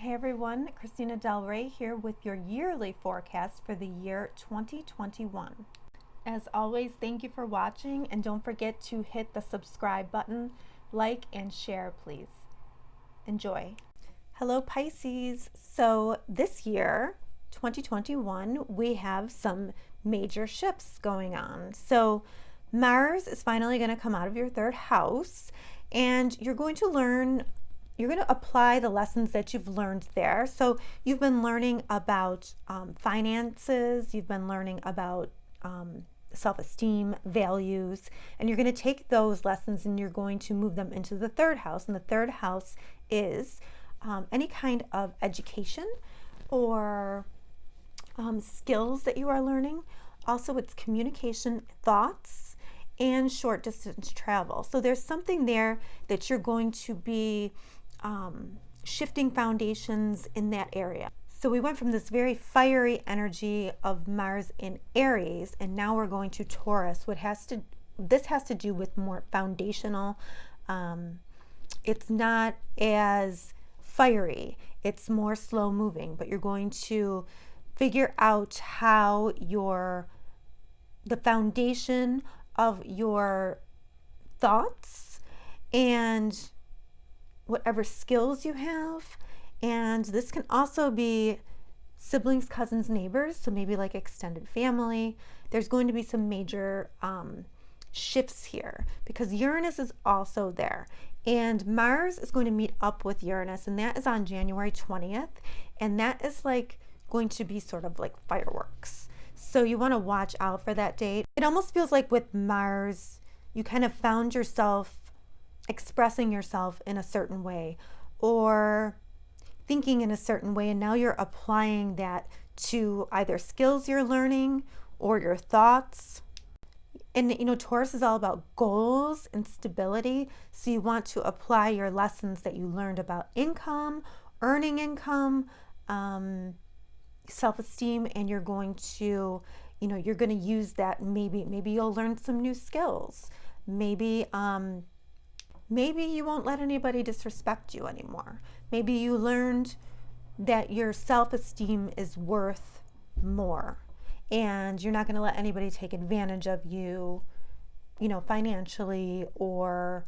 Hey everyone, Christina Del Rey here with your yearly forecast for the year 2021. As always, thank you for watching and don't forget to hit the subscribe button, like and share please. Enjoy. Hello Pisces. So this year, 2021, we have some major shifts going on. So Mars is finally going to come out of your third house and you're going to apply the lessons that you've learned there. So you've been learning about finances, you've been learning about self-esteem, values, and you're going to take those lessons and you're going to move them into the third house. And the third house is any kind of education or skills that you are learning. Also, it's communication, thoughts, and short distance travel. So there's something there that you're going to be shifting foundations in that area. So we went from this very fiery energy of Mars in Aries, and now we're going to Taurus. This has to do with more foundational. It's not as fiery. It's more slow moving, but you're going to figure out how the foundation of your thoughts and whatever skills you have. And this can also be siblings, cousins, neighbors, so maybe like extended family. There's going to be some major shifts here because Uranus is also there, and Mars is going to meet up with Uranus, and that is on January 20th, and that is like going to be sort of like fireworks. So you want to watch out for that date. It almost feels like with Mars, you kind of found yourself expressing yourself in a certain way or thinking in a certain way, and now you're applying that to either skills you're learning or your thoughts. And you know, Taurus is all about goals and stability, so you want to apply your lessons that you learned about income, earning income, self-esteem, and you're going to use that. Maybe you'll learn some new skills. Maybe you won't let anybody disrespect you anymore. Maybe you learned that your self-esteem is worth more and you're not going to let anybody take advantage of you, financially or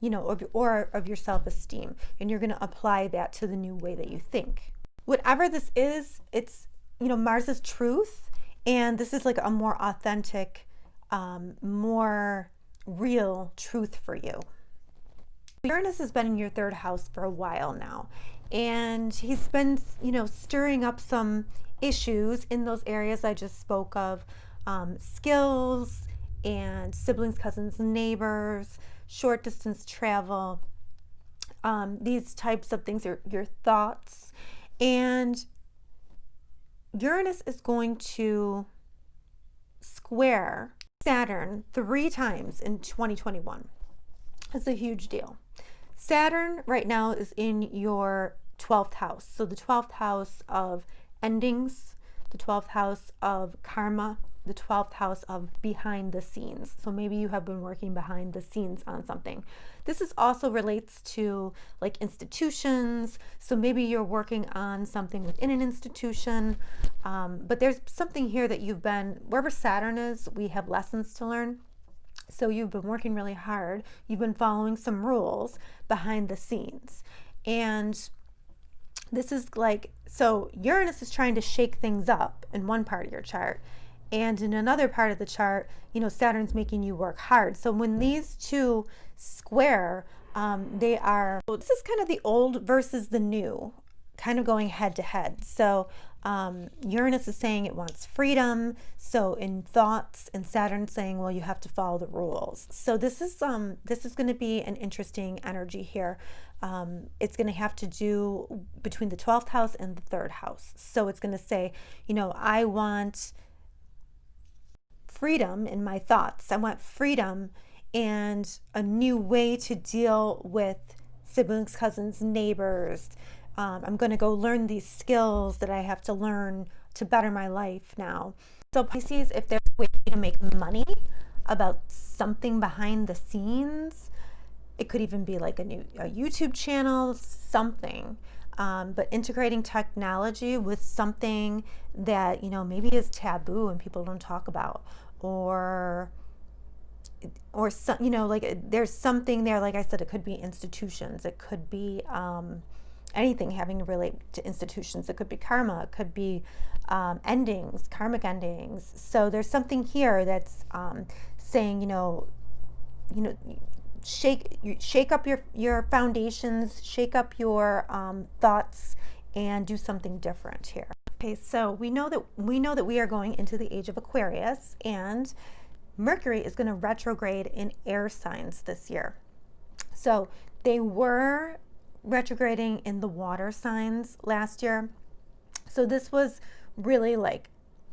of your self-esteem, and you're going to apply that to the new way that you think. Whatever this is, it's, Mars's truth, and this is like a more authentic, more real truth for you. Uranus has been in your third house for a while now, and he's been, stirring up some issues in those areas I just spoke of, skills and siblings, cousins, neighbors, short distance travel, these types of things, your thoughts. And Uranus is going to square Saturn 3 times in 2021. It's a huge deal. Saturn right now is in your 12th house. So the 12th house of endings, the 12th house of karma, the 12th house of behind the scenes. So maybe you have been working behind the scenes on something. This is also relates to like institutions. So maybe you're working on something within an institution, but there's something here that wherever Saturn is, we have lessons to learn. So you've been working really hard. You've been following some rules behind the scenes. And this is so Uranus is trying to shake things up in one part of your chart. And in another part of the chart, Saturn's making you work hard. So when these two square, this is kind of the old versus the new, kind of going head to head. So Uranus is saying it wants freedom, so in thoughts, and Saturn saying, well, you have to follow the rules. So this is going to be an interesting energy here. It's going to have to do between the 12th house and the 3rd house. So it's going to say, I want freedom in my thoughts. I want freedom and a new way to deal with siblings, cousins, neighbors. I'm going to go learn these skills that I have to learn to better my life now. So Pisces, if there's a way to make money about something behind the scenes, it could even be like a YouTube channel, something. but integrating technology with something that, maybe is taboo and people don't talk about, or some, like there's something there. Like I said, it could be institutions, it could be anything having to relate to institutions, it could be karma, it could be endings, karmic endings. So there's something here that's saying, shake up your foundations, shake up your thoughts, and do something different here. Okay, so we know that we are going into the age of Aquarius, and Mercury is going to retrograde in air signs this year. So they were retrograding in the water signs last year. So this was really like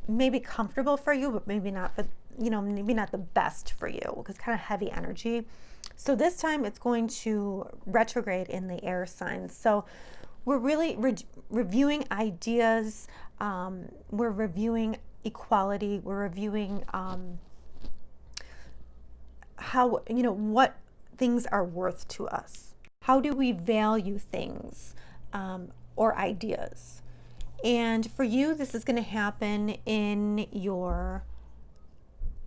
maybe comfortable for you, but maybe not, maybe not the best for you, because kind of heavy energy. So this time it's going to retrograde in the air signs. So we're really reviewing ideas. We're reviewing equality. We're reviewing how, what things are worth to us. How do we value things or ideas? And for you, this is going to happen in your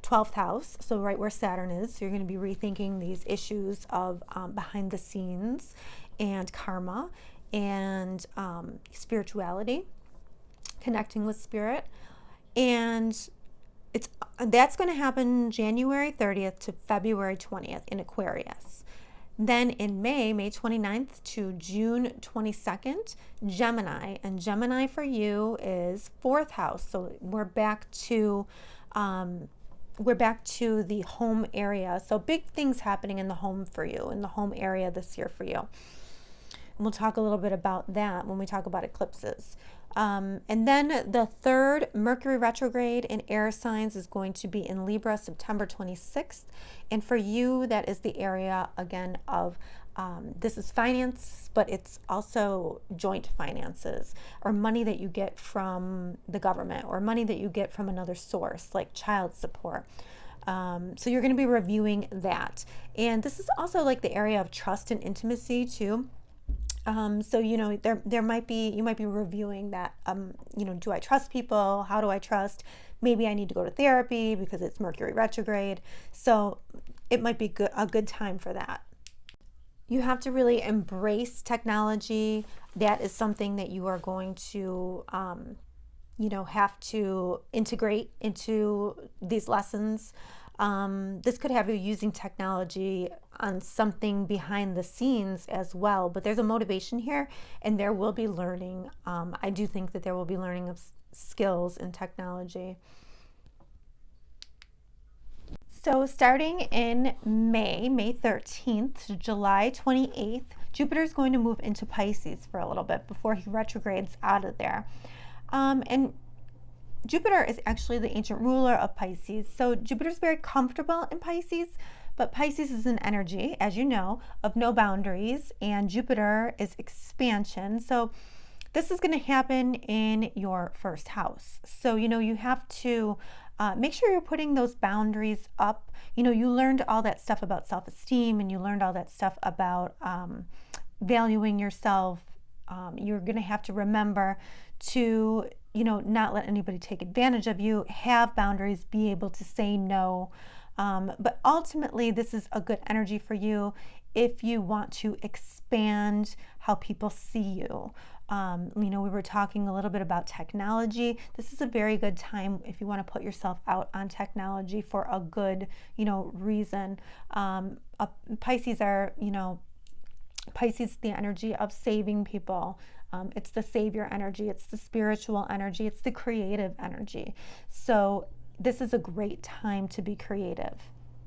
12th house, so right where Saturn is. So you're going to be rethinking these issues of behind the scenes and karma and spirituality, connecting with spirit. And that's going to happen January 30th to February 20th in Aquarius. Then in May 29th to June 22nd, Gemini. And Gemini for you is 4th house. So we're back to the home area. So big things happening in the home for you, in the home area this year for you. And we'll talk a little bit about that when we talk about eclipses. And then the third Mercury retrograde in air signs is going to be in Libra, September 26th. And for you, that is the area, again, of this is finance, but it's also joint finances, or money that you get from the government, or money that you get from another source, like child support. So you're going to be reviewing that. And this is also like the area of trust and intimacy too. So, there might be, you might be reviewing that, do I trust people? How do I trust? Maybe I need to go to therapy because it's Mercury retrograde. So it might be a good time for that. You have to really embrace technology. That is something that you are going to, have to integrate into these lessons. This could have you using technology on something behind the scenes as well, but there's a motivation here, and there will be learning. I do think that there will be learning of skills in technology. So starting in May 13th to July 28th, Jupiter is going to move into Pisces for a little bit before he retrogrades out of there. And Jupiter is actually the ancient ruler of Pisces. So Jupiter's very comfortable in Pisces, but Pisces is an energy, as you know, of no boundaries, and Jupiter is expansion. So this is going to happen in your first house. So, you have to make sure you're putting those boundaries up. You learned all that stuff about self-esteem, and you learned all that stuff about valuing yourself. You're going to have to remember to not let anybody take advantage of you, have boundaries, be able to say no. But ultimately, this is a good energy for you if you want to expand how people see you. We were talking a little bit about technology. This is a very good time if you want to put yourself out on technology for a good, reason. Pisces are, Pisces, the energy of saving people. It's the savior energy, it's the spiritual energy, it's the creative energy. So this is a great time to be creative.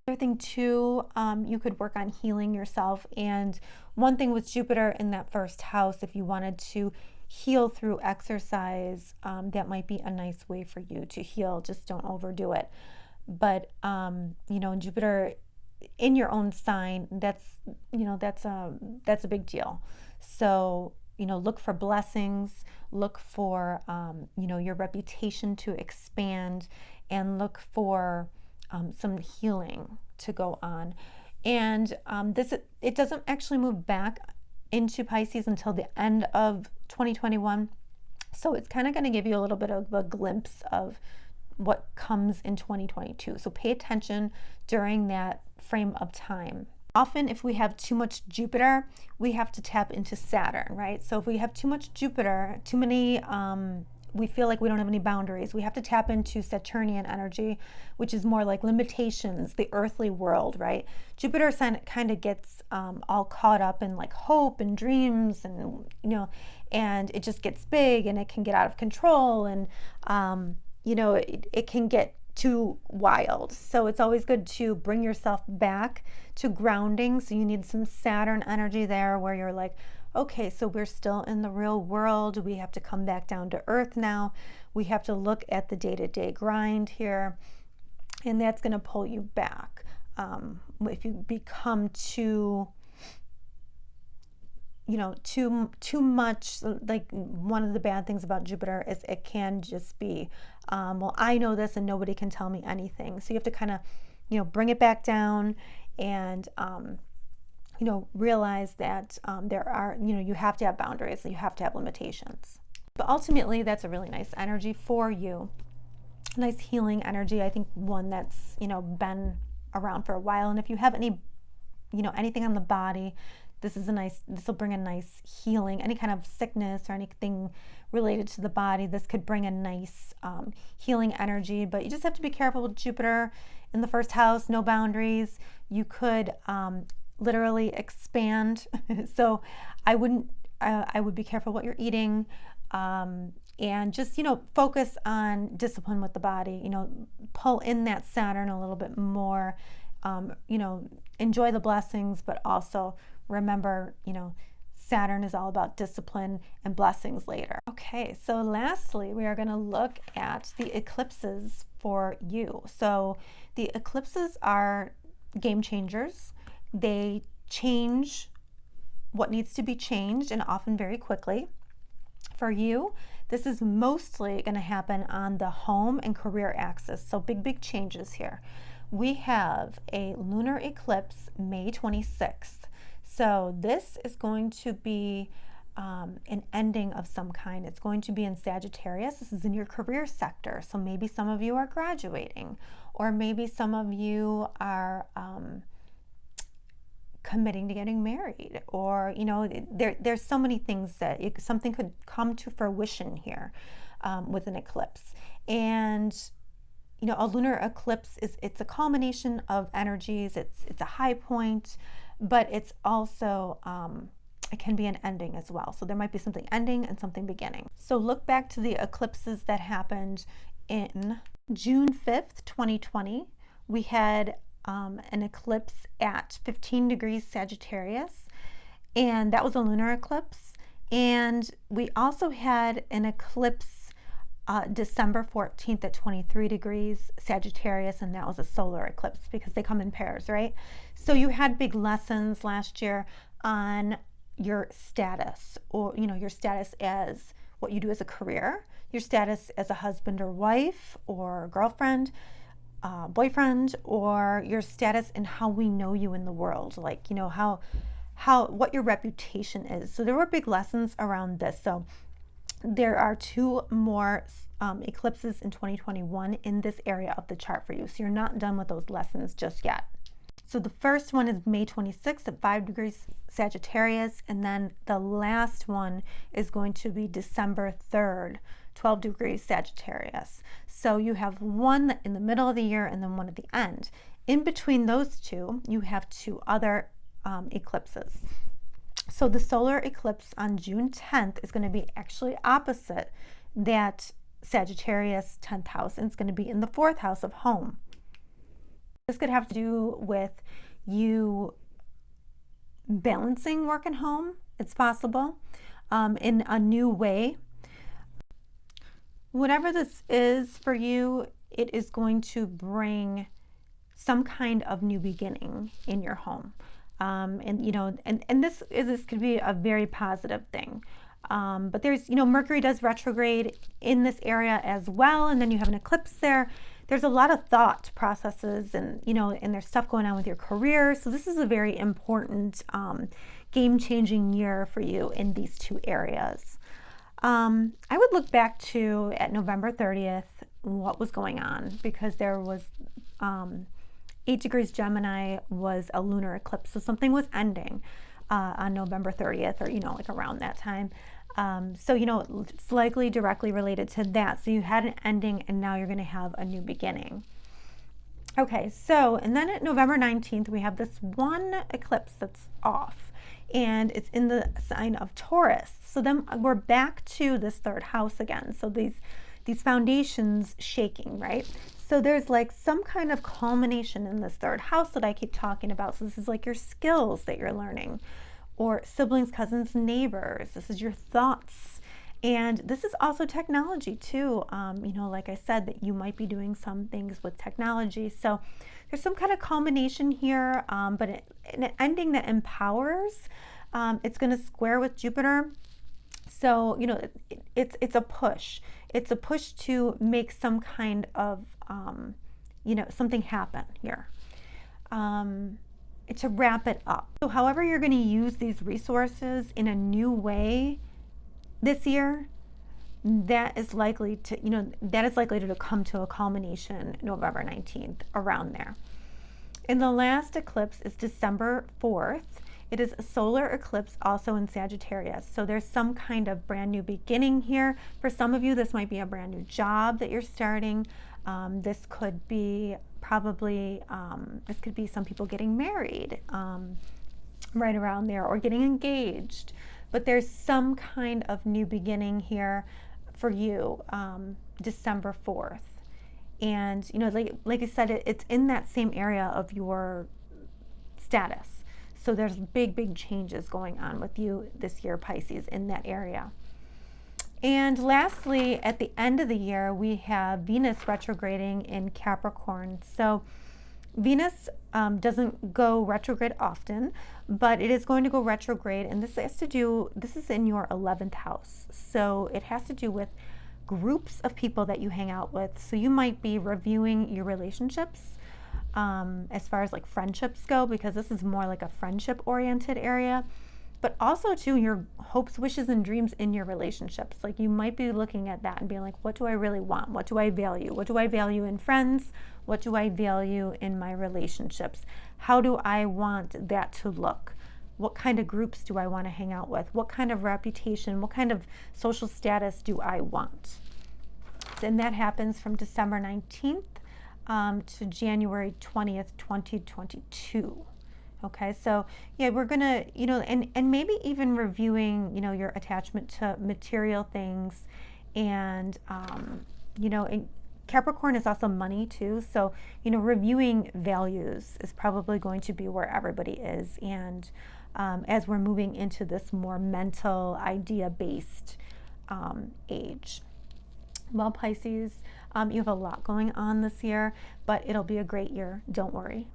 Another thing too, you could work on healing yourself. And one thing with Jupiter in that first house, if you wanted to heal through exercise, that might be a nice way for you to heal. Just don't overdo it. But Jupiter in your own sign, that's a big deal. So look for blessings, look for your reputation to expand, and look for some healing to go on. And it doesn't actually move back into Pisces until the end of 2021. So it's kind of going to give you a little bit of a glimpse of what comes in 2022. So pay attention during that frame of time. Often if we have too much Jupiter, we have to tap into Saturn, right? So if we have too much Jupiter, too many, we feel like we don't have any boundaries, we have to tap into Saturnian energy, which is more like limitations, the earthly world, right? Jupiter kind of gets all caught up in like hope and dreams, and and it just gets big and it can get out of control, and it can get too wild. So it's always good to bring yourself back to grounding. So you need some Saturn energy there where you're like, okay, so we're still in the real world. We have to come back down to earth now. We have to look at the day-to-day grind here. And that's going to pull you back. If you become too much, like one of the bad things about Jupiter is it can just be, well, I know this and nobody can tell me anything. So you have to kind of, bring it back down and, realize that there are, you have to have boundaries, you have to have limitations. But ultimately, that's a really nice energy for you. Nice healing energy. I think one that's, been around for a while. And if you have any, anything on the body, this will bring a nice healing. Any kind of sickness or anything related to the body, this could bring a nice healing energy. But you just have to be careful with Jupiter in the first house, no boundaries. You could literally expand. So I would be careful what you're eating, and just, focus on discipline with the body, pull in that Saturn a little bit more, enjoy the blessings, but also remember, Saturn is all about discipline and blessings later. Okay, so lastly, we are going to look at the eclipses for you. So the eclipses are game changers. They change what needs to be changed, and often very quickly. For you, this is mostly going to happen on the home and career axis. So big changes here. We have a lunar eclipse May 26th. So this is going to be an ending of some kind. It's going to be in Sagittarius. This is in your career sector. So maybe some of you are graduating, or maybe some of you are committing to getting married, or there's so many things that something could come to fruition here with an eclipse. And a lunar eclipse it's a culmination of energies. It's a high point, but it's also it can be an ending as well. So there might be something ending and something beginning. So look back to the eclipses that happened in June 5th, 2020. We had an eclipse at 15 degrees Sagittarius, and that was a lunar eclipse. And we also had an eclipse December 14th at 23 degrees Sagittarius, and that was a solar eclipse because they come in pairs, right? So you had big lessons last year on your status, or your status as what you do as a career, your status as a husband or wife or girlfriend, boyfriend, or your status and how we know you in the world, like what your reputation is. So there were big lessons around this. So there are 2 more eclipses in 2021 in this area of the chart for you. So you're not done with those lessons just yet. So the first one is May 26th at 5 degrees Sagittarius, and then the last one is going to be December 3rd, 12 degrees Sagittarius. So you have one in the middle of the year and then one at the end. In between those 2, you have 2 other eclipses. So the solar eclipse on June 10th is going to be actually opposite that Sagittarius 10th house, and it's going to be in the 4th house of home. This could have to do with you balancing work and home. It's possible in a new way. Whatever this is for you, it is going to bring some kind of new beginning in your home. And this could be a very positive thing. But there's, Mercury does retrograde in this area as well. And then you have an eclipse there. There's a lot of thought processes and, and there's stuff going on with your career. So this is a very important game-changing year for you in these two areas. I would look back to at November 30th, what was going on, because there was 8 degrees Gemini was a lunar eclipse. So something was ending on November 30th, or, like around that time. So, it's likely directly related to that. So you had an ending and now you're going to have a new beginning. Okay, so, and then at November 19th, we have this one eclipse that's off, and it's in the sign of Taurus. So then we're back to this third house again. So these foundations shaking, right? So there's like some kind of culmination in this third house that I keep talking about. So this is like your skills that you're learning, or siblings, cousins, neighbors. This is your thoughts. And this is also technology too. Like I said, that you might be doing some things with technology. So there's some kind of culmination here, but an ending that empowers. It's going to square with Jupiter. So, it's a push. It's a push to make some kind of, something happen here. To wrap it up. So however you're going to use these resources in a new way this year, that is likely to come to a culmination November 19th, around there. And the last eclipse is December 4th. It is a solar eclipse, also in Sagittarius. So there's some kind of brand new beginning here. For some of you, this might be a brand new job that you're starting. This could be this could be some people getting married right around there, or getting engaged. But there's some kind of new beginning here for you, December 4th. And, like I said, it's in that same area of your status. So there's big changes going on with you this year, Pisces, in that area. And lastly, at the end of the year, we have Venus retrograding in Capricorn. So Venus doesn't go retrograde often, but it is going to go retrograde, and this is in your 11th house. So it has to do with groups of people that you hang out with. So you might be reviewing your relationships as far as like friendships go, because this is more like a friendship oriented area. But also too, your hopes, wishes, and dreams in your relationships. Like you might be looking at that and being like, what do I really want? What do I value? What do I value in friends? What do I value in my relationships? How do I want that to look? What kind of groups do I want to hang out with? What kind of reputation? What kind of social status do I want? And that happens from December 19th to January 20th, 2022. Okay, so yeah, we're gonna, and maybe even reviewing, your attachment to material things, and, and Capricorn is also money too. So, reviewing values is probably going to be where everybody is. And as we're moving into this more mental, idea-based age. Well, Pisces, you have a lot going on this year, but it'll be a great year. Don't worry.